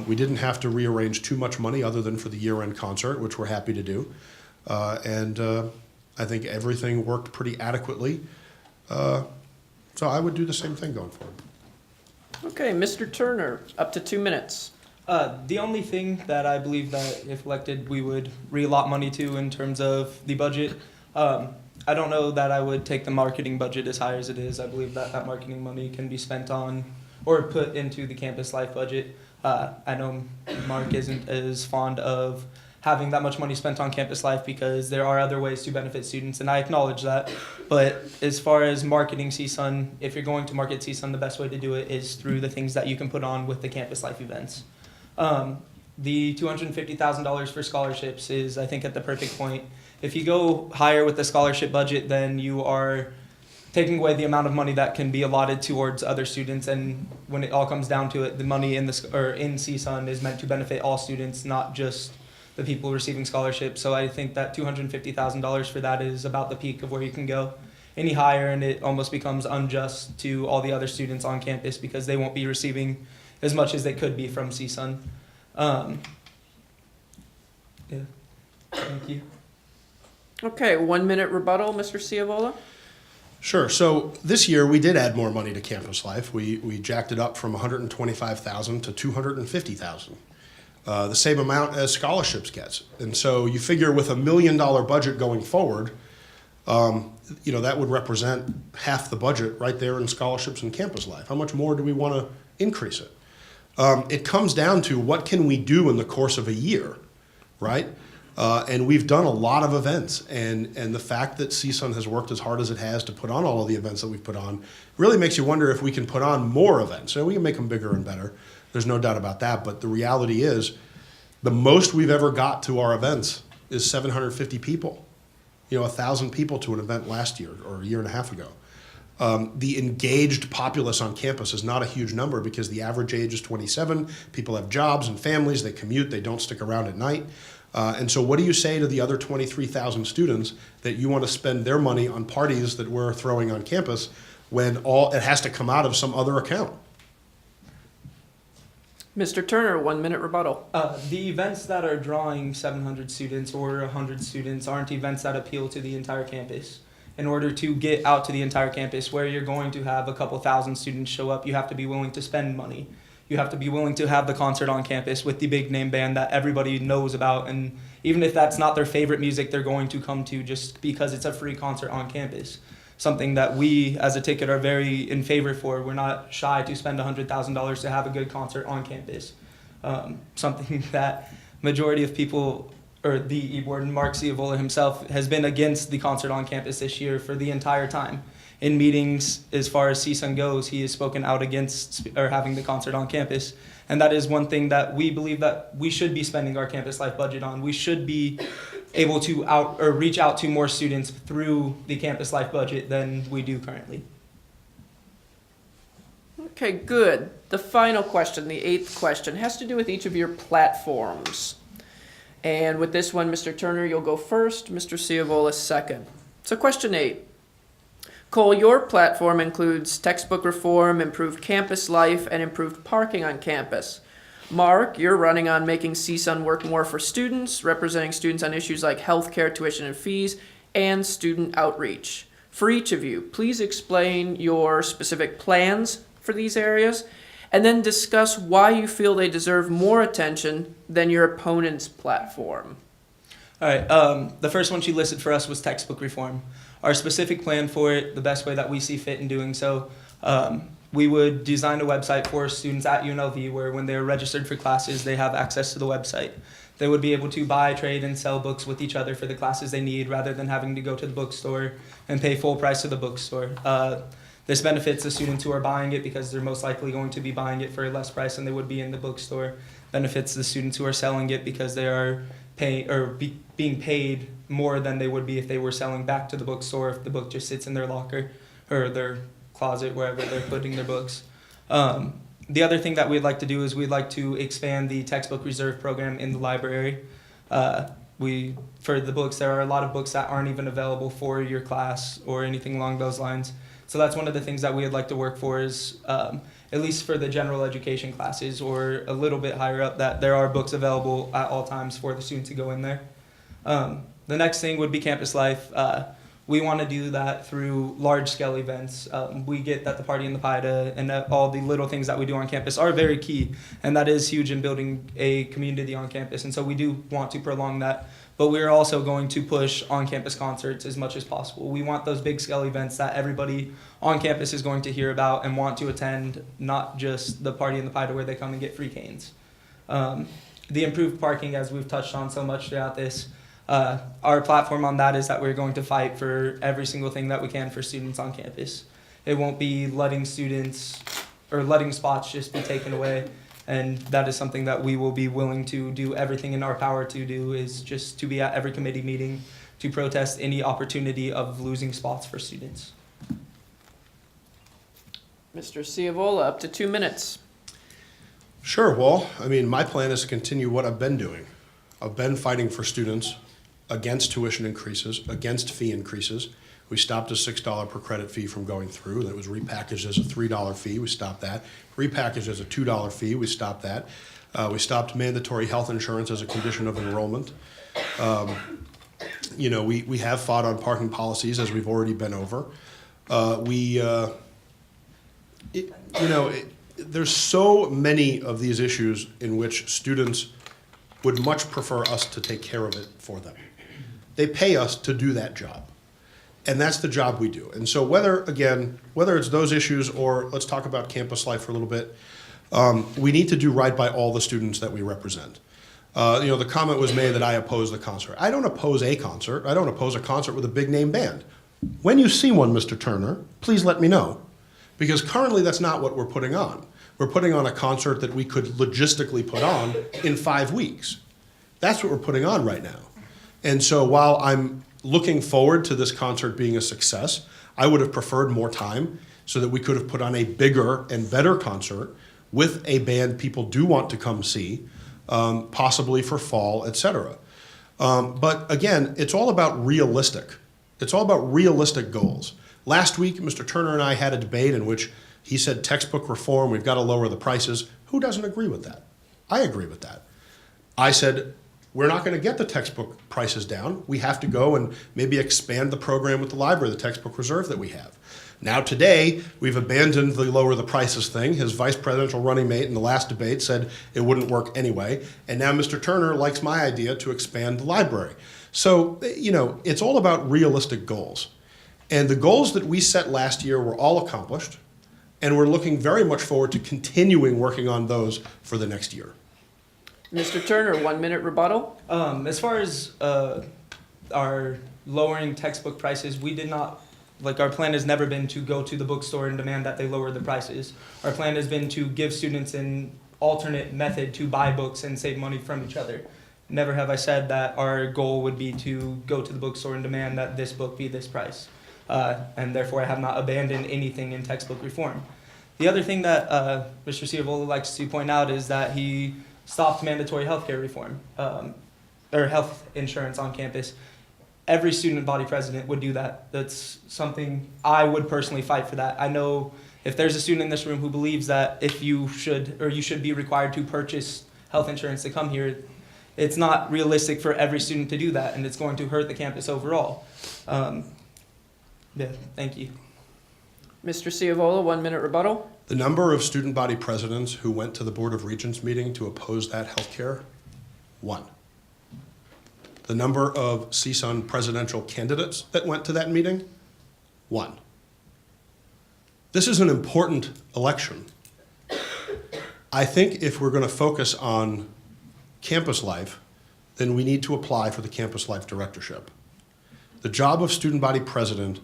We didn't have to rearrange too much money other than for the year-end concert, which we're happy to do. And I think everything worked pretty adequately. So I would do the same thing going forward. Okay, Mr. Turner, up to 2 minutes. The only thing that I believe that if elected we would re-allot money to in terms of the budget, I don't know that I would take the marketing budget as high as it is. I believe that that marketing money can be spent on or put into the campus life budget. I know Mark isn't as fond of having that much money spent on campus life because there are other ways to benefit students, and I acknowledge that. But as far as marketing CSUN, if you're going to market CSUN, the best way to do it is through the things that you can put on with the campus life events. The $250,000 for scholarships is, I think, at the perfect point. If you go higher with the scholarship budget, then you are taking away the amount of money that can be allotted towards other students, and when it all comes down to it, the money in CSUN is meant to benefit all students, not just the people receiving scholarships. So I think that $250,000 for that is about the peak of where you can go. Any higher, and it almost becomes unjust to all the other students on campus because they won't be receiving as much as they could be from CSUN. Yeah, thank you. Okay, 1 minute rebuttal, Mr. Ciavola. Sure. So this year we did add more money to campus life. We jacked it up from $125,000 to $250,000, the same amount as scholarships gets. And so you figure with $1 million budget going forward, that would represent half the budget right there in scholarships and campus life. How much more do we want to increase it? It comes down to what can we do in the course of a year, right? And we've done a lot of events, and the fact that CSUN has worked as hard as it has to put on all of the events that we've put on really makes you wonder if we can put on more events. So we can make them bigger and better. There's no doubt about that. But the reality is the most we've ever got to our events is 750 people. 1,000 people to an event last year or a year and a half ago. The engaged populace on campus is not a huge number because the average age is 27. People have jobs and families. They commute. They don't stick around at night. And so what do you say to the other 23,000 students that you want to spend their money on parties that we're throwing on campus when all it has to come out of some other account? Mr. Turner, 1 minute rebuttal. The events that are drawing 700 students or 100 students aren't events that appeal to the entire campus. In order to get out to the entire campus where you're going to have a couple thousand students show up, you have to be willing to spend money. You have to be willing to have the concert on campus with the big name band that everybody knows about. And even if that's not their favorite music, they're going to come to just because it's a free concert on campus. Something that we as a ticket are very in favor for. We're not shy to spend $100,000 to have a good concert on campus. Something that majority of people, or the e-board, Mark Ciavola himself, has been against the concert on campus this year for the entire time. In meetings, as far as CSUN goes, he has spoken out against or having the concert on campus. And that is one thing that we believe that we should be spending our campus life budget on. We should be able to reach out to more students through the campus life budget than we do currently. Okay, good. The final question, the 8th question, has to do with each of your platforms. And with this one, Mr. Turner, you'll go first, Mr. Ciavola second. So question 8. Cole, your platform includes textbook reform, improved campus life, and improved parking on campus. Mark, you're running on making CSUN work more for students, representing students on issues like healthcare, tuition and fees, and student outreach. For each of you, please explain your specific plans for these areas, and then discuss why you feel they deserve more attention than your opponent's platform. All right, the first one she listed for us was textbook reform. Our specific plan for it, the best way that we see fit in doing so, we would design a website for students at UNLV where when they're registered for classes, they have access to the website. They would be able to buy, trade, and sell books with each other for the classes they need rather than having to go to the bookstore and pay full price to the bookstore. This benefits the students who are buying it because they're most likely going to be buying it for a less price than they would be in the bookstore. Benefits the students who are selling it because they are being paid more than they would be if they were selling back to the bookstore if the book just sits in their locker or their closet, wherever they're putting their books. The other thing that we'd like to do is we'd like to expand the textbook reserve program in the library. For the books, there are a lot of books that aren't even available for your class or anything along those lines. So that's one of the things that we would like to work for is, at least for the general education classes or a little bit higher up, that there are books available at all times for the student to go in there. The next thing would be campus life. We want to do that through large-scale events. We get that the Party in the PIDA and all the little things that we do on campus are very key, and that is huge in building a community on campus, and so we do want to prolong that. But we're also going to push on-campus concerts as much as possible. We want those big-scale events that everybody on campus is going to hear about and want to attend, not just the Party in the PIDA where they come and get free canes. The improved parking, as we've touched on so much throughout this, our platform on that is that we're going to fight for every single thing that we can for students on campus. It won't be letting spots just be taken away, and that is something that we will be willing to do everything in our power to do, is just to be at every committee meeting to protest any opportunity of losing spots for students. Mr. Ciavola, up to 2 minutes. Sure, well, I mean, my plan is to continue what I've been doing. I've been fighting for students against tuition increases, against fee increases. We stopped a $6 per credit fee from going through. That was repackaged as a $3 fee. We stopped that. Repackaged as a $2 fee. We stopped that. We stopped mandatory health insurance as a condition of enrollment. We have fought on parking policies, as we've already been over. There's so many of these issues in which students would much prefer us to take care of it for them. They pay us to do that job. And that's the job we do. And so whether it's those issues or let's talk about campus life for a little bit, we need to do right by all the students that we represent. The comment was made that I oppose the concert. I don't oppose a concert. I don't oppose a concert with a big name band. When you see one, Mr. Turner, please let me know. Because currently that's not what we're putting on. We're putting on a concert that we could logistically put on in 5 weeks. That's what we're putting on right now. And so while I'm looking forward to this concert being a success, I would have preferred more time so that we could have put on a bigger and better concert with a band people do want to come see, possibly for fall, etc. But again, it's all about realistic. It's all about realistic goals. Last week, Mr. Turner and I had a debate in which he said textbook reform, we've got to lower the prices. Who doesn't agree with that? I agree with that. I said, we're not going to get the textbook prices down. We have to go and maybe expand the program with the library, the textbook reserve that we have. Now today, we've abandoned the lower the prices thing. His vice presidential running mate in the last debate said it wouldn't work anyway. And now Mr. Turner likes my idea to expand the library. So, it's all about realistic goals. And the goals that we set last year were all accomplished. And we're looking very much forward to continuing working on those for the next year. Mr. Turner, 1 minute rebuttal. As far as our lowering textbook prices, we did not, our plan has never been to go to the bookstore and demand that they lower the prices. Our plan has been to give students an alternate method to buy books and save money from each other. Never have I said that our goal would be to go to the bookstore and demand that this book be this price. And therefore I have not abandoned anything in textbook reform. The other thing that Mr. Ciavola likes to point out is that he stopped mandatory healthcare reform, or health insurance on campus. Every student body president would do that. That's something I would personally fight for that. I know if there's a student in this room who believes that if you should be required to purchase health insurance to come here, it's not realistic for every student to do that, and it's going to hurt the campus overall. Thank you. Mr. Ciavola, 1 minute rebuttal. The number of student body presidents who went to the Board of Regents meeting to oppose that health care, 1. The number of CSUN presidential candidates that went to that meeting, 1. This is an important election. I think if we're going to focus on campus life, then we need to apply for the campus life directorship. The job of student body president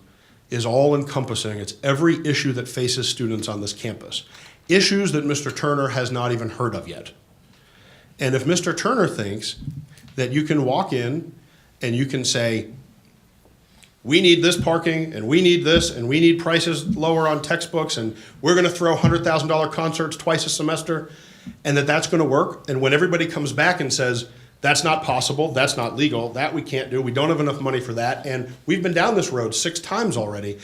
is all-encompassing. It's every issue that faces students on this campus. Issues that Mr. Turner has not even heard of yet. And if Mr. Turner thinks that you can walk in and you can say, we need this parking, and we need this, and we need prices lower on textbooks, and we're going to throw $100,000 concerts twice a semester, and that's going to work, and when everybody comes back and says, that's not possible, that's not legal, that we can't do, we don't have enough money for that, and we've been down this road 6 times already,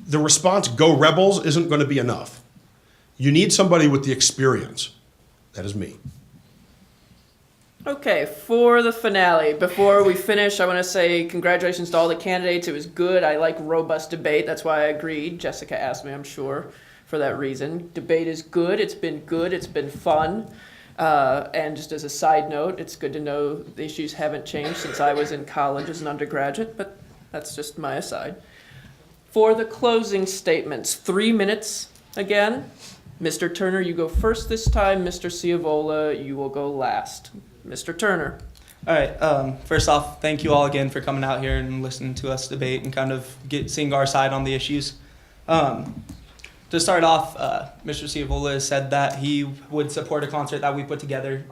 the response, go rebels, isn't going to be enough. You need somebody with the experience. That is me. Okay, for the finale, before we finish, I want to say congratulations to all the candidates. It was good. I like robust debate. That's why I agreed. Jessica asked me, I'm sure, for that reason. Debate is good. It's been fun. And just as a side note, it's good to know the issues haven't changed since I was in college as an undergraduate, but that's just my aside. For the closing statements, 3 minutes again. Mr. Turner, you go first this time. Mr. Ciavola, you will go last. Mr. Turner. All right. First off, thank you all again for coming out here and listening to us debate and kind of seeing our side on the issues. To start off, Mr. Ciavola has said that he would support a concert that we put together.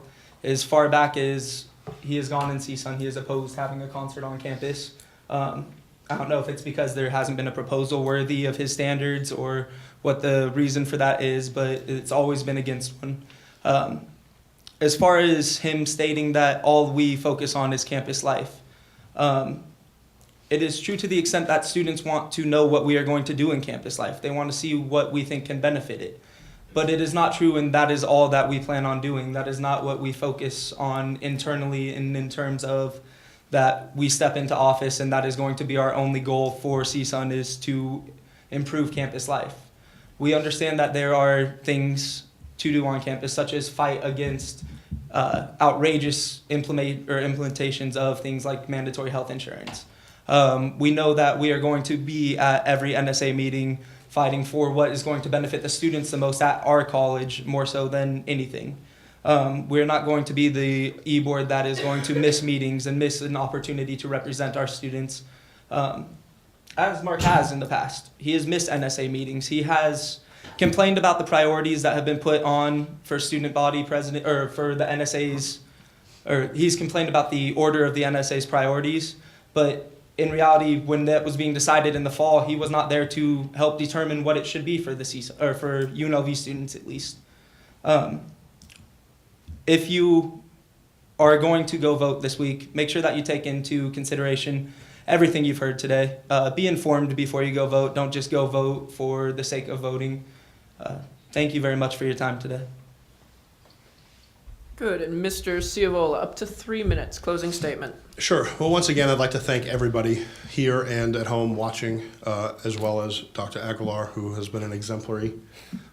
As far back as he has gone in CSUN, he has opposed having a concert on campus. I don't know if it's because there hasn't been a proposal worthy of his standards or what the reason for that is, but it's always been against one. As far as him stating that all we focus on is campus life, it is true to the extent that students want to know what we are going to do in campus life. They want to see what we think can benefit it. But it is not true, and that is all that we plan on doing. That is not what we focus on internally and in terms of that we step into office and that is going to be our only goal for CSUN is to improve campus life. We understand that there are things to do on campus, such as fight against outrageous implementations of things like mandatory health insurance. We know that we are going to be at every NSA meeting fighting for what is going to benefit the students the most at our college, more so than anything. We're not going to be the e-board that is going to miss meetings and miss an opportunity to represent our students, as Mark has in the past. He has missed NSA meetings. He has complained about the priorities that have been put on for student body president, or for the NSA's, or he's complained about the order of the NSA's priorities, but in reality, when that was being decided in the fall, he was not there to help determine what it should be for the CSUN, or for UNLV students at least. If you are going to go vote this week, make sure that you take into consideration everything you've heard today. Be informed before you go vote. Don't just go vote for the sake of voting. Thank you very much for your time today. Good. And Mr. Ciavola, up to 3 minutes, closing statement. Sure. Well, once again, I'd like to thank everybody here and at home watching, as well as Dr. Aguilar, who has been an exemplary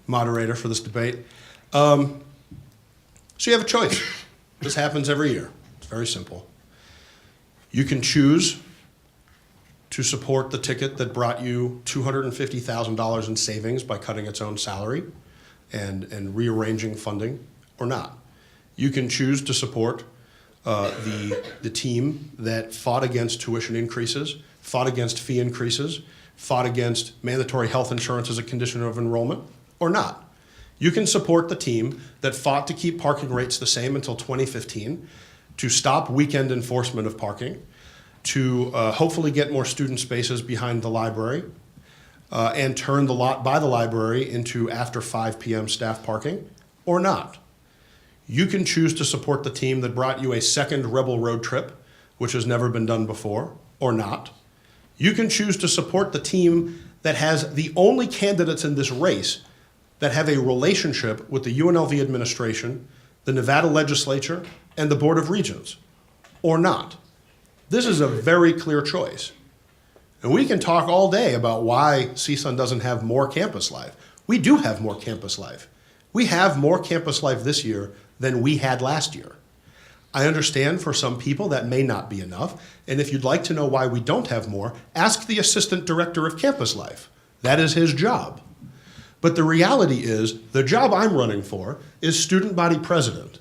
moderator for this debate. So you have a choice. This happens every year. It's very simple. You can choose to support the ticket that brought you $250,000 in savings by cutting its own salary and rearranging funding, or not. You can choose to support the team that fought against tuition increases, fought against fee increases, fought against mandatory health insurance as a condition of enrollment, or not. You can support the team that fought to keep parking rates the same until 2015, to stop weekend enforcement of parking, to hopefully get more student spaces behind the library, and turn the lot by the library into after 5 p.m. staff parking, or not. You can choose to support the team that brought you a second Rebel road trip, which has never been done before, or not. You can choose to support the team that has the only candidates in this race that have a relationship with the UNLV administration, the Nevada legislature, and the Board of Regents, or not. This is a very clear choice. And we can talk all day about why CSUN doesn't have more campus life. We do have more campus life. We have more campus life this year than we had last year. I understand for some people that may not be enough, and if you'd like to know why we don't have more, ask the Assistant Director of Campus Life. That is his job. But the reality is, the job I'm running for is Student Body President.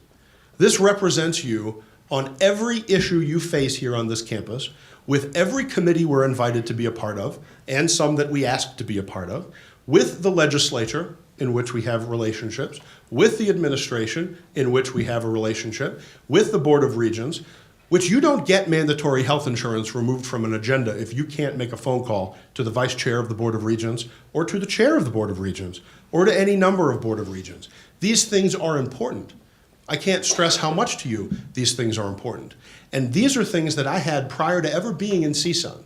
This represents you on every issue you face here on this campus, with every committee we're invited to be a part of, and some that we ask to be a part of, with the legislature, in which we have relationships, with the administration, in which we have a relationship, with the Board of Regents, which you don't get mandatory health insurance removed from an agenda if you can't make a phone call to the Vice Chair of the Board of Regents, or to the Chair of the Board of Regents, or to any number of Board of Regents. These things are important. I can't stress how much to you these things are important. And these are things that I had prior to ever being in CSUN.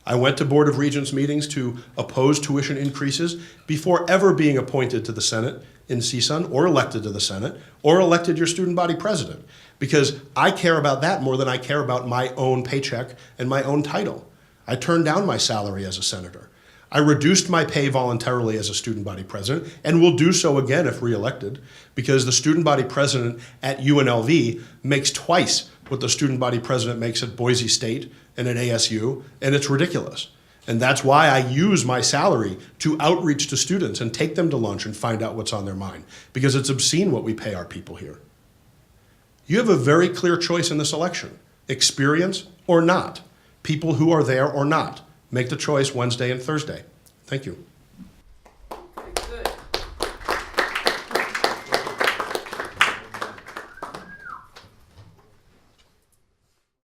I went to Board of Regents meetings to oppose tuition increases before ever being appointed to the Senate in CSUN, or elected to the Senate, or elected your student body president, because I care about that more than I care about my own paycheck and my own title. I turned down my salary as a senator. I reduced my pay voluntarily as a student body president, and will do so again if reelected, because the student body president at UNLV makes twice what the student body president makes at Boise State and at ASU, and it's ridiculous. And that's why I use my salary to outreach to students and take them to lunch and find out what's on their mind, because it's obscene what we pay our people here. You have a very clear choice in this election: experience or not, people who are there or not. Make the choice Wednesday and Thursday. Thank you.